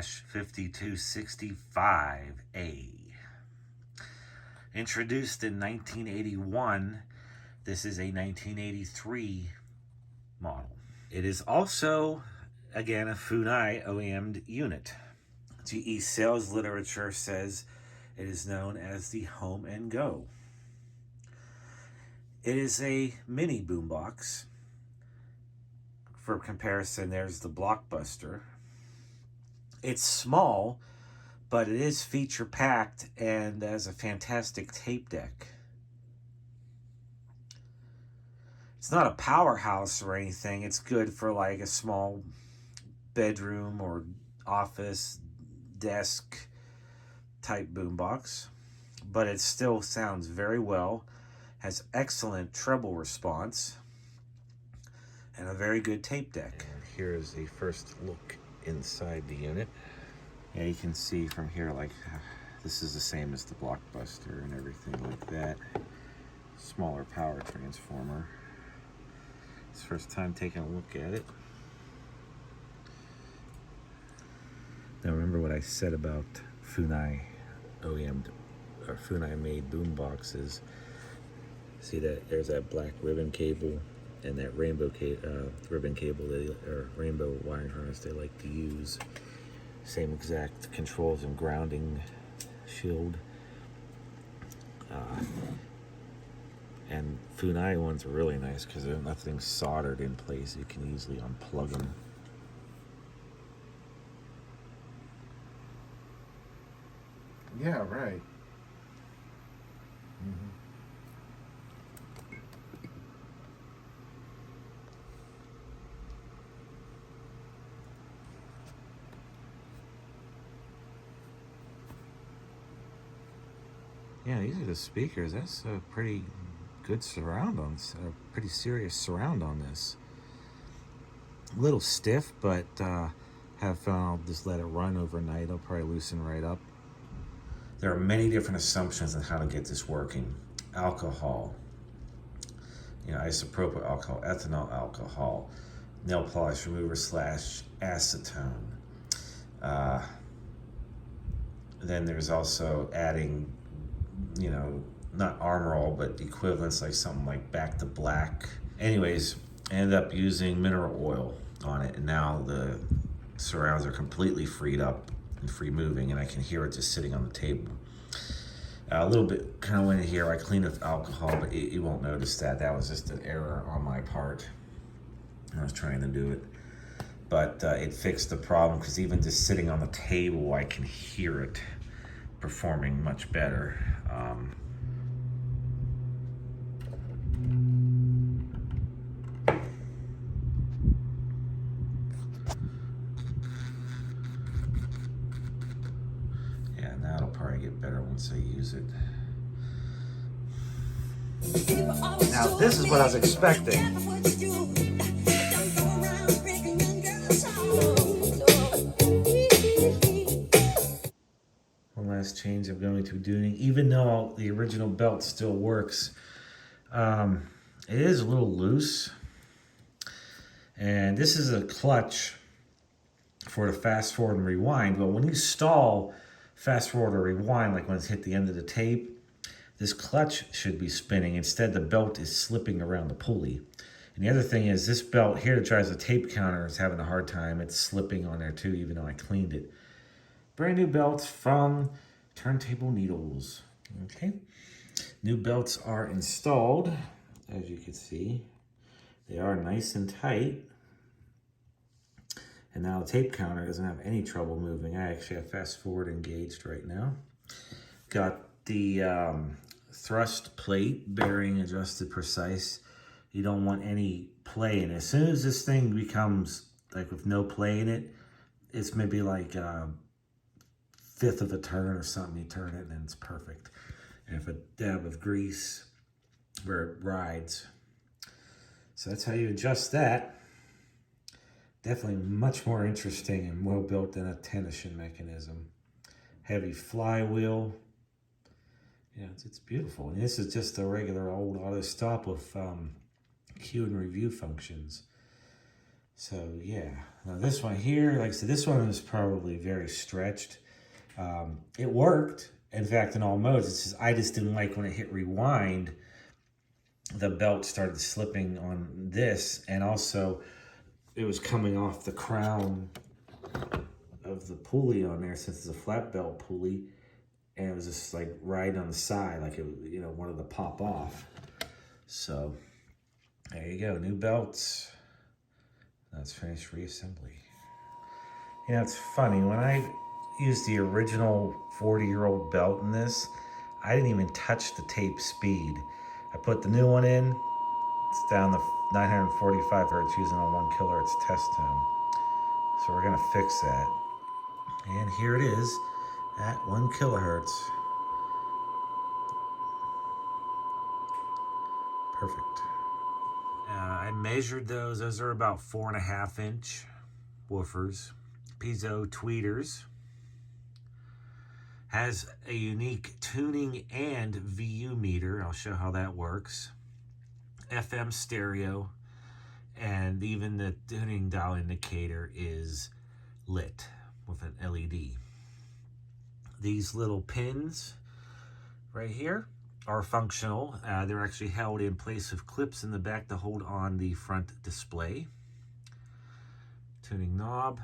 5265A. Introduced in 1981, this is a 1983 model. It is also, again, a Funai OEMed unit. GE sales literature says it is known as the Home and Go. It is a mini boombox. For comparison, there's the Blockbuster. It's small, but it is feature packed and has a fantastic tape deck. It's not a powerhouse or anything. It's good for like a small bedroom or office desk type boombox, but it still sounds very well, has excellent treble response, and a very good tape deck. And here's a first look inside the unit. Yeah, you can see from here, like, this is the same as the Blockbuster and everything like that. Smaller power transformer. It's the first time taking a look at it. Now remember what I said about Funai OEMed or Funai made boom boxes. See that there's that black ribbon cable and that rainbow ribbon cable or rainbow wiring harness they like to use. Same exact controls and grounding shield. And Funai ones are really nice because nothing's soldered in place. You can easily unplug them. Yeah, right. Mm-hmm. Yeah, these are the speakers. That's a pretty good surround on, a pretty serious surround on this. A little stiff, but have fun. I'll just let it run overnight. It'll probably loosen right up. There are many different assumptions on how to get this working. Alcohol, isopropyl alcohol, ethanol alcohol, nail polish remover / acetone. Then there's also adding, not Armor All, but equivalents like something like Back to Black. Anyways, I ended up using mineral oil on it, and now the surrounds are completely freed up and free moving, and I can hear it just sitting on the table. A little bit kind of went in here. I cleaned with alcohol, but you won't notice that. That was just an error on my part. I was trying to do it, but it fixed the problem because even just sitting on the table, I can hear it performing much better. Yeah, now it'll probably get better once I use it. Now this is what I was expecting. One last change I'm going to be doing, even though the original belt still works, it is a little loose. And this is a clutch for the fast forward and rewind. But when you stall fast forward or rewind, like when it's hit the end of the tape, this clutch should be spinning. Instead, the belt is slipping around the pulley. And the other thing is this belt here that drives the tape counter is having a hard time. It's slipping on there too, even though I cleaned it. Brand new belts from Turntable Needles. Okay. New belts are installed, as you can see. They are nice and tight. And now the tape counter doesn't have any trouble moving. I actually have fast forward engaged right now. Got the thrust plate bearing adjusted precise. You don't want any play in it. As soon as this thing becomes like with no play in it, it's maybe like a fifth of a turn or something. You turn it and it's perfect. And if a dab of grease where it rides. So that's how you adjust that. Definitely much more interesting and well built than a tension mechanism. Heavy flywheel. Yeah, it's beautiful. And this is just a regular old auto stop with cue and review functions. So yeah, now this one here, like I said, this one was probably very stretched. It worked, in fact, in all modes. It's just, I just didn't like when it hit rewind, the belt started slipping on this, and also it was coming off the crown of the pulley on there, since it's a flat belt pulley, and it was just like right on the side, like it, you know, wanted to pop off. So there you go, new belts. That's finished reassembly. You know, it's funny, when I used the original 40-year-old belt in this, I didn't even touch the tape speed. I put the new one in, it's down to 945 hertz using a 1 kilohertz test tone. So we're gonna fix that. And here it is at 1 kilohertz. Perfect. I measured those. Those are about 4.5-inch woofers. Piezo tweeters. Has a unique tuning and VU meter. I'll show how that works. FM stereo. And even the tuning dial indicator is lit with an LED. These little pins right here are functional. They're actually held in place with clips in the back to hold on the front display. Tuning knob.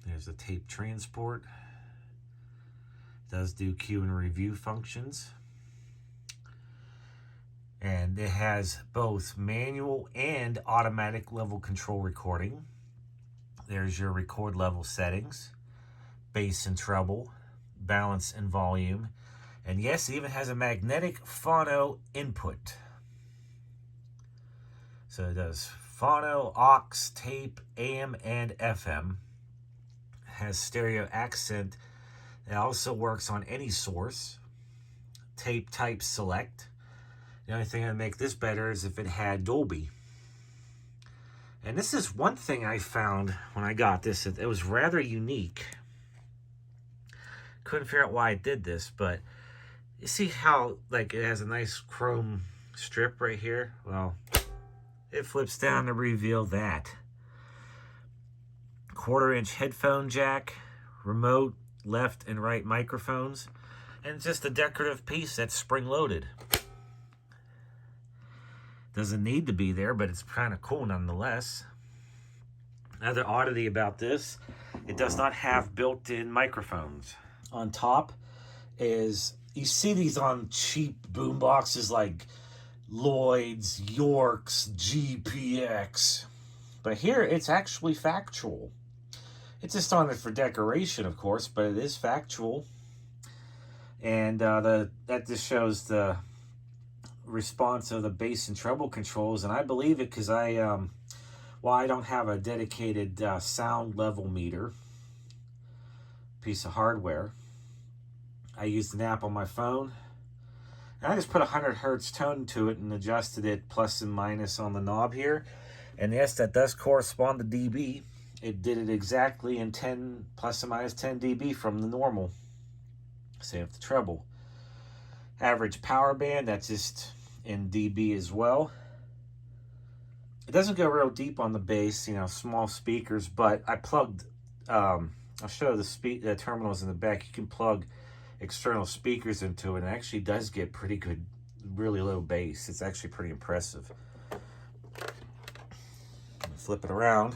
There's the tape transport. Does do cue and review functions. And it has both manual and automatic level control recording. There's your record level settings, bass and treble, balance and volume. And yes, it even has a magnetic phono input. So it does phono, aux, tape, AM, and FM. It has stereo accent. It also works on any source. Tape type select. The only thing that would make this better is if it had Dolby. And this is one thing I found when I got this. It was rather unique. Couldn't figure out why it did this, but you see how like it has a nice chrome strip right here? Well, it flips down to reveal that. 1/4-inch headphone jack, remote, left and right microphones, and just a decorative piece that's spring-loaded. Doesn't need to be there, but it's kind of cool nonetheless. Another oddity about this, it does not have built-in microphones. On top is, you see these on cheap boomboxes like Lloyd's, York's, GPX. But here it's actually factual. It's just on it for decoration, of course, but it is factual. And that just shows the response of the bass and treble controls, and I believe it because I don't have a dedicated sound level meter piece of hardware. I used an app on my phone, and I just put 100 hertz tone to it and adjusted it plus and minus on the knob here. And yes, that does correspond to dB. It did it exactly in 10 plus or minus 10 dB from the normal. Same with the treble. Average power band, that's just in dB as well. It doesn't go real deep on the bass, you know, small speakers, but I plugged, I'll show the terminals in the back. You can plug external speakers into it, and it actually does get pretty good, really low bass. It's actually pretty impressive. Flip it around.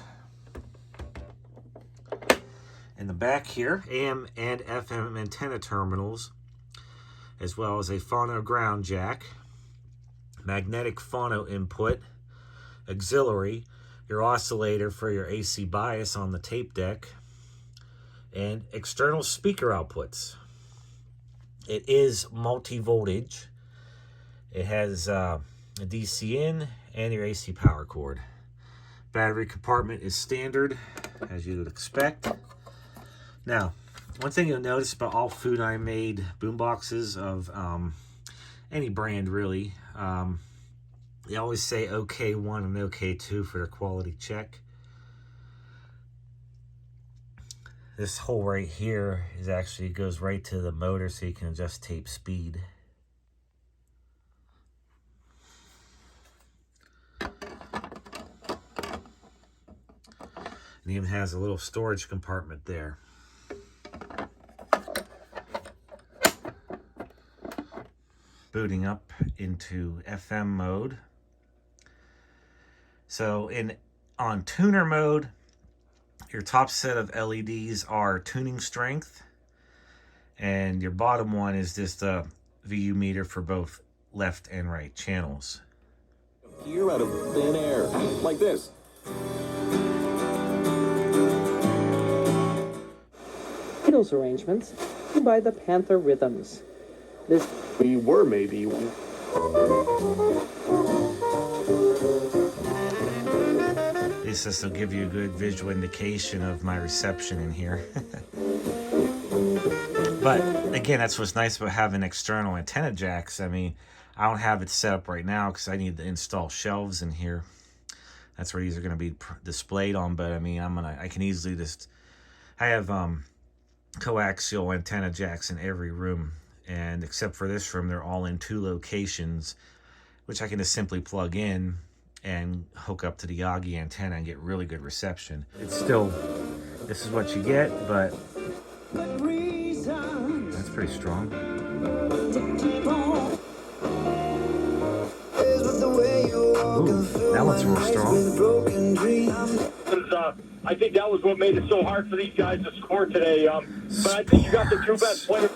In the back here, AM and FM antenna terminals, as well as a phono ground jack, magnetic phono input, auxiliary, your oscillator for your AC bias on the tape deck, and external speaker outputs. It is multi-voltage. It has a DC in and your AC power cord. Battery compartment is standard, as you would expect. Now, one thing you'll notice about all Funai made boomboxes of any brand really, they always say OK1 and OK2 for their quality check. This hole right here is actually goes right to the motor, so you can adjust tape speed. And even has a little storage compartment there. Booting up into FM mode. So on tuner mode, your top set of LEDs are tuning strength, and your bottom one is just a VU meter for both left and right channels. Here out of thin air, like this. Beatles arrangements by the Panther Rhythms. This We were maybe. This will give you a good visual indication of my reception in here. But again, that's what's nice about having external antenna jacks. I mean, I don't have it set up right now because I need to install shelves in here. That's where these are going to be displayed on. But I mean, I can easily just, I have coaxial antenna jacks in every room, and except for this room, they're all in 2 locations, which I can just simply plug in and hook up to the Yagi antenna and get really good reception. It's still, this is what you get, but that's pretty strong. Ooh, that one's real strong. I think that was what made it so hard for these guys to score today. But I think you got the 2 best players.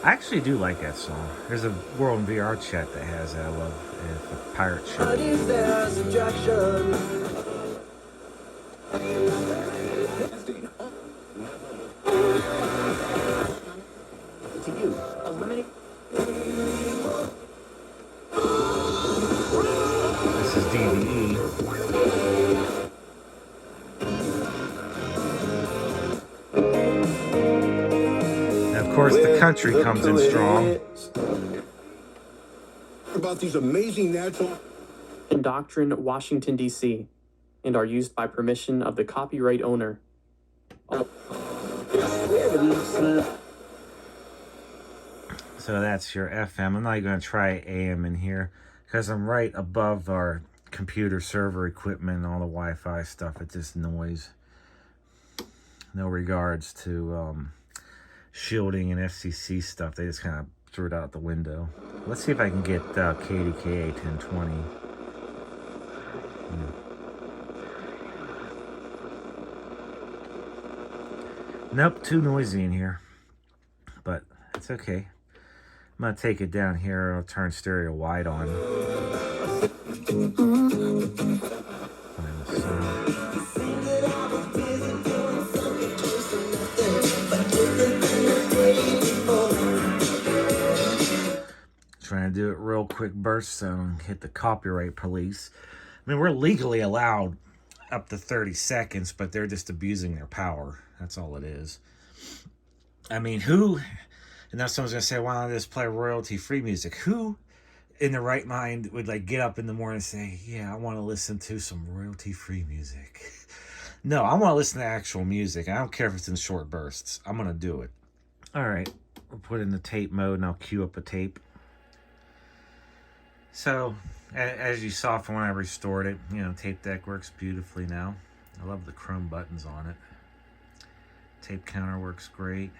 I actually do like that song. There's a World in VR chat that has that. I love it. The pirate shirt. To you, eliminate. This is DVE. And of course, the country comes in strong. About these amazing natural In Doctrine, Washington, D.C., and are used by permission of the copyright owner. So that's your FM. I'm not even going to try AM in here because I'm right above our computer server equipment and all the Wi-Fi stuff. It's just noise. No regards to shielding and FCC stuff. They just kind of threw it out the window. Let's see if I can get KDKA 1020. Nope, too noisy in here. But it's okay. I'm going to take it down here. I'll turn stereo wide on. Find the sound. Trying to do it real quick burst so I don't hit the copyright police. I mean, we're legally allowed up to 30 seconds, but they're just abusing their power. That's all it is. I mean, who... And now someone's going to say, why don't I just play royalty-free music? Who in the right mind would like get up in the morning and say, yeah, I want to listen to some royalty-free music? No, I want to listen to actual music. I don't care if it's in short bursts. I'm going to do it. All right. We'll put it in the tape mode and I'll cue up a tape. So, as you saw from when I restored it, you know, tape deck works beautifully now. I love the chrome buttons on it. Tape counter works great.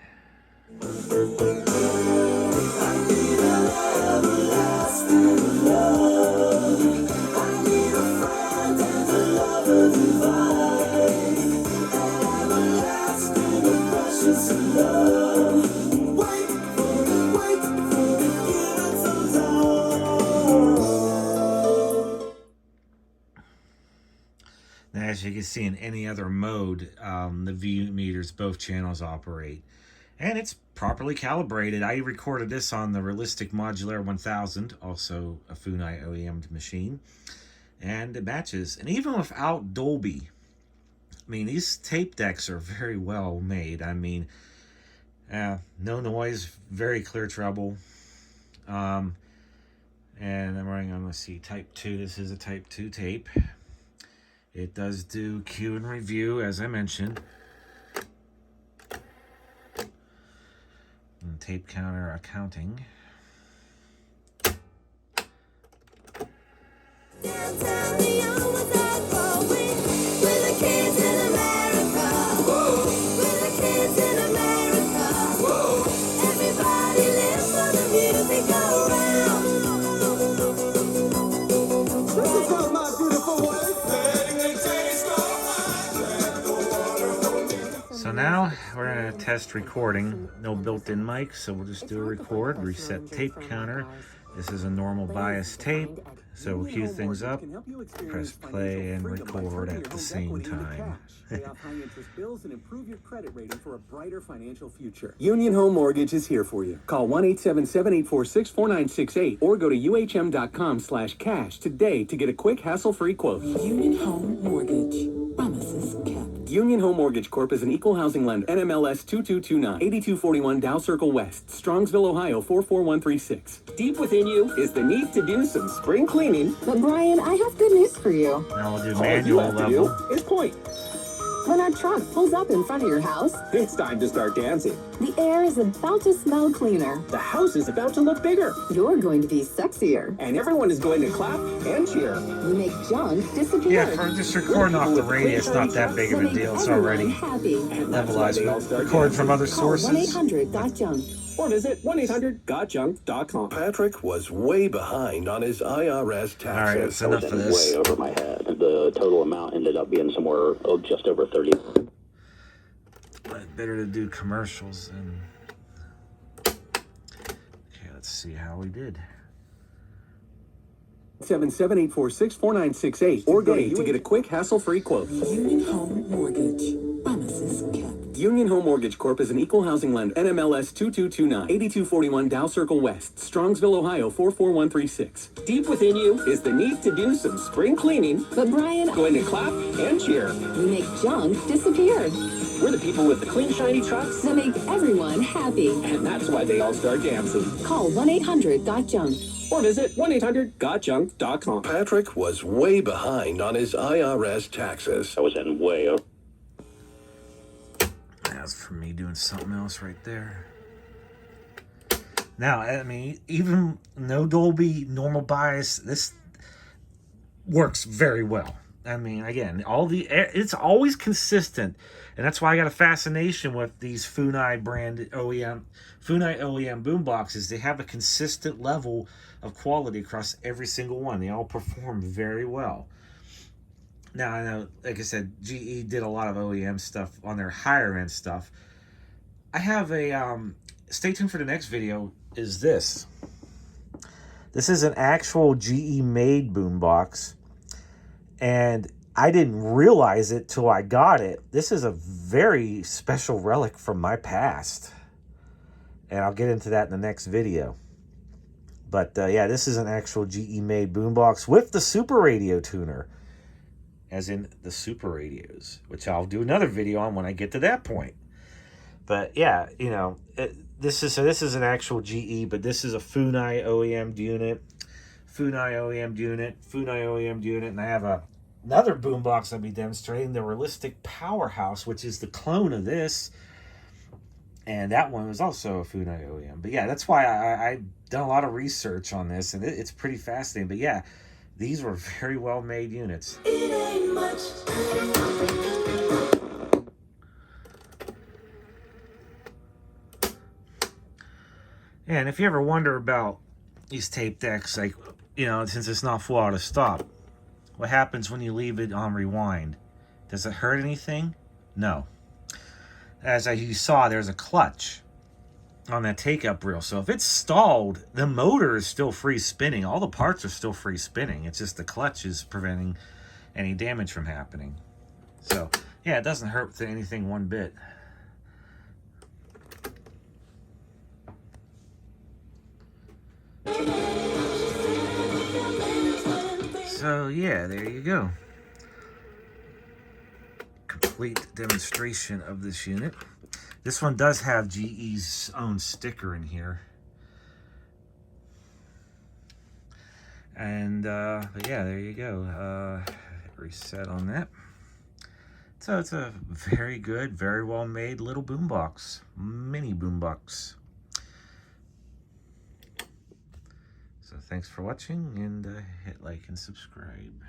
Now, as you can see in any other mode, the VU meters, both channels operate. And it's properly calibrated. I recorded this on the Realistic Modular 1000, also a Funai OEMed machine. And it matches. And even without Dolby, I mean, these tape decks are very well made. I mean, no noise, very clear treble. And I'm running on, let's see, Type 2. This is a Type 2 tape. It does do Q and review, as I mentioned. And tape counter accounting. So now we're going to test recording. No built-in mic, so we'll just do a record, reset tape counter. This is a normal bias tape, so we'll cue things up, press play, and record at the same time. Pay off high interest bills and improve your credit rating for a brighter financial future. Union Home Mortgage is here for you. Call 1-877-846-4968 or go to uhm.com/cash today to get a quick hassle-free quote. Union Home Mortgage. Promises kept. Union Home Mortgage Corp is an equal housing lender. NMLS 2229, 8241 Dow Circle West, Strongsville, Ohio 44136. Deep within you is the need to do some spring cleaning. But Brian, I have good news for you. Now we'll do All you manual have to level. do is point. When our truck pulls up in front of your house, It's time to start dancing. the air is about to smell cleaner. The house is about to look bigger. You're going to be sexier. And everyone is going to clap and cheer. You make junk disappear. Yeah, for just recording off the radio, it's not that big of a deal. It's already happy. levelized. Record from other Call sources. 1-800-GOT-JUNK. Or visit 1-800-GOTJUNK.com. Patrick was way behind on his IRS taxes. All right, that's enough of this. Way over my head. The total amount ended up being somewhere just over 30. Better to do commercials and okay, let's see how we did. 77846-4968 or go to get a quick hassle-free quote. Union Home Mortgage. Promises kept. Union Home Mortgage Corp is an equal housing lender. NMLS 2229, 8241 Dow Circle West, Strongsville, Ohio 44136. Deep within you is the need to do some spring cleaning. But Brian, Going to clap and cheer. you make junk disappear. We're the people with the clean, shiny trucks, To make everyone happy. and that's why they all start dancing. Call 1-800-GOT-JUNK. Or visit 1-800-GOTJUNK.com. Patrick was way behind on his IRS taxes. I was in way over. That's for me doing something else right there. Now, I mean, even no Dolby, normal bias, this works very well. I mean, again, it's always consistent, and that's why I got a fascination with these Funai brand OEM boomboxes. They have a consistent level of quality across every single one. They all perform very well. Now, I know, like I said, GE did a lot of OEM stuff on their higher end stuff. I have a, stay tuned for the next video, is this. This is an actual GE made boombox, and I didn't realize it till I got it. This is a very special relic from my past, and I'll get into that in the next video. But yeah, this is an actual GE made boombox with the Super Radio tuner, as in the Super Radios, which I'll do another video on when I get to that point. But yeah, you know, this is an actual GE, but this is a Funai OEM unit, and I have another boombox I'll be demonstrating, the Realistic Powerhouse, which is the clone of this, and that one was also a Funai OEM. But yeah, that's why I've done a lot of research on this, and it's pretty fascinating. But yeah, these were very well made units. It ain't much. Yeah, and if you ever wonder about these tape decks, like, you know, since it's not full auto stop, what happens when you leave it on rewind? Does it hurt anything? No. As you saw, there's a clutch on that take-up reel. So if it's stalled, the motor is still free spinning. All the parts are still free spinning. It's just the clutch is preventing any damage from happening. So, yeah, it doesn't hurt anything one bit. So, yeah, there you go. Complete demonstration of this unit. This one does have GE's own sticker in here. And, but yeah, there you go. reset on that. So it's a very good, very well made little boombox, mini boombox. So thanks for watching, and hit like and subscribe.